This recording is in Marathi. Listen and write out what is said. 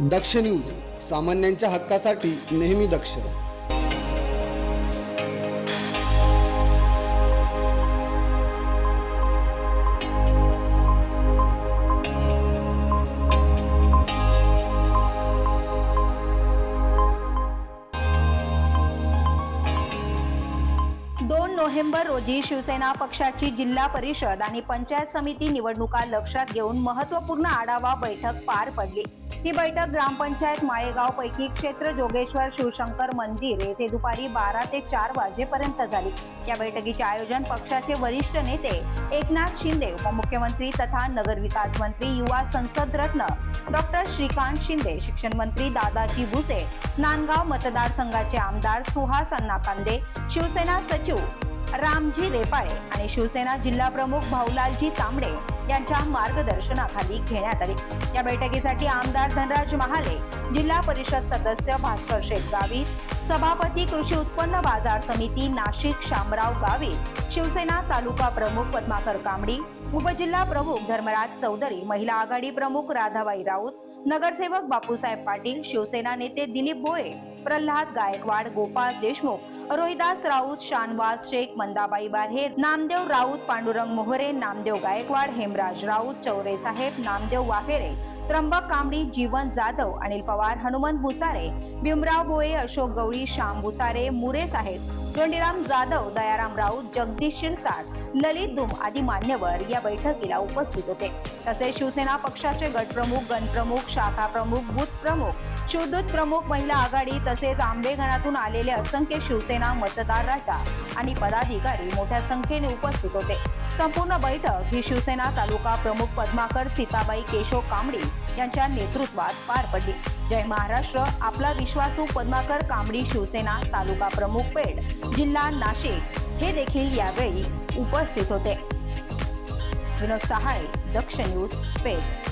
दक्ष न्यूज, सामान्यांच्या हक्कासाठी नेहमी दक्ष. नोव्हेंबर रोजी शिवसेना पक्षाची जिल्हा परिषद आणि पंचायत समिती निवडणुका लक्षात घेऊन महत्त्वपूर्ण आढावा बैठक पार पडली. ही बैठक ग्रामपंचायत माळेगाव पैकी क्षेत्र जोगेश्वर शिवशंकर मंदिर येथे दुपारी 12 ते 4 वाजेपर्यंत झाली. या बैठकीचे आयोजन पक्षाचे वरिष्ठ नेते एकनाथ शिंदे, उपमुख्यमंत्री तथा नगरविकास मंत्री, युवा संसद रत्न डॉक्टर श्रीकांत शिंदे, शिक्षण मंत्री दादाजी भुसे, नांदगाव मतदारसंघाचे आमदार सुहास अण्णा कांदे, शिवसेना सचिव रामजी रेपाळे आणि शिवसेना जिल्हा प्रमुख भाऊलालजी तांबडे यांच्या मार्गदर्शनाखाली घेण्यात आली. या बैठकीसाठी आमदार धनराज महाले, जिल्हा परिषद सदस्य भास्कर शेठ गावित, सभापती कृषी उत्पन्न बाजार समिती नाशिक शामराव गावित, शिवसेना तालुका प्रमुख पद्माकर कांबडी, उपजिल्हा प्रमुख धर्मराज चौधरी, महिला आघाडी प्रमुख राधाबाई राऊत, नगरसेवक बापूसाहेब पाटील, शिवसेना नेते दिलीप भोये, प्रल्हाद गायकवाड, गोपाळ देशमुख, रोहिदास राऊत, शानवाज शेख, मंदाबाई बारहेर, नामदेव राऊत, पांडुरंग मोहरे, नामदेव गायकवाड, हेमराज राऊत, चौरे साहेब, नामदेव वाघेरे, त्र्यंबक कांबडी, जीवन जाधव, अनिल पवार, हनुमंत भुसारे, भीमराव भोये, अशोक गवळी, श्याम भुसारे, मुरे साहेब, धोंडीराम जाधव, दयाराम राऊत, जगदीश शिरसाट, ललित दुम आदी मान्यवर या बैठकीला उपस्थित होते. तसेच शिवसेना पक्षाचे गटप्रमुख, गणप्रमुख, शाखा प्रमुख, बूथ प्रमुख, शिवदूत प्रमुख, महिला आघाडी तसेच आंबेघणातून आलेले असंख्य शिवसेना मतदार राजा आणि पदाधिकारी मोठ्या संख्येने उपस्थित होते. संपूर्ण बैठक ही शिवसेना तालुका प्रमुख पद्माकर सीताबाई केशव कांबडी यांच्या नेतृत्वात पार पडली. जय महाराष्ट्र. आपला विश्वासू पद्माकर कांबडी, शिवसेना तालुका प्रमुख पेड, जिल्हा नाशिक हे देखील यावेळी उपस्थित होते. विनोद सहाय, दक्ष न्यूज, पेड.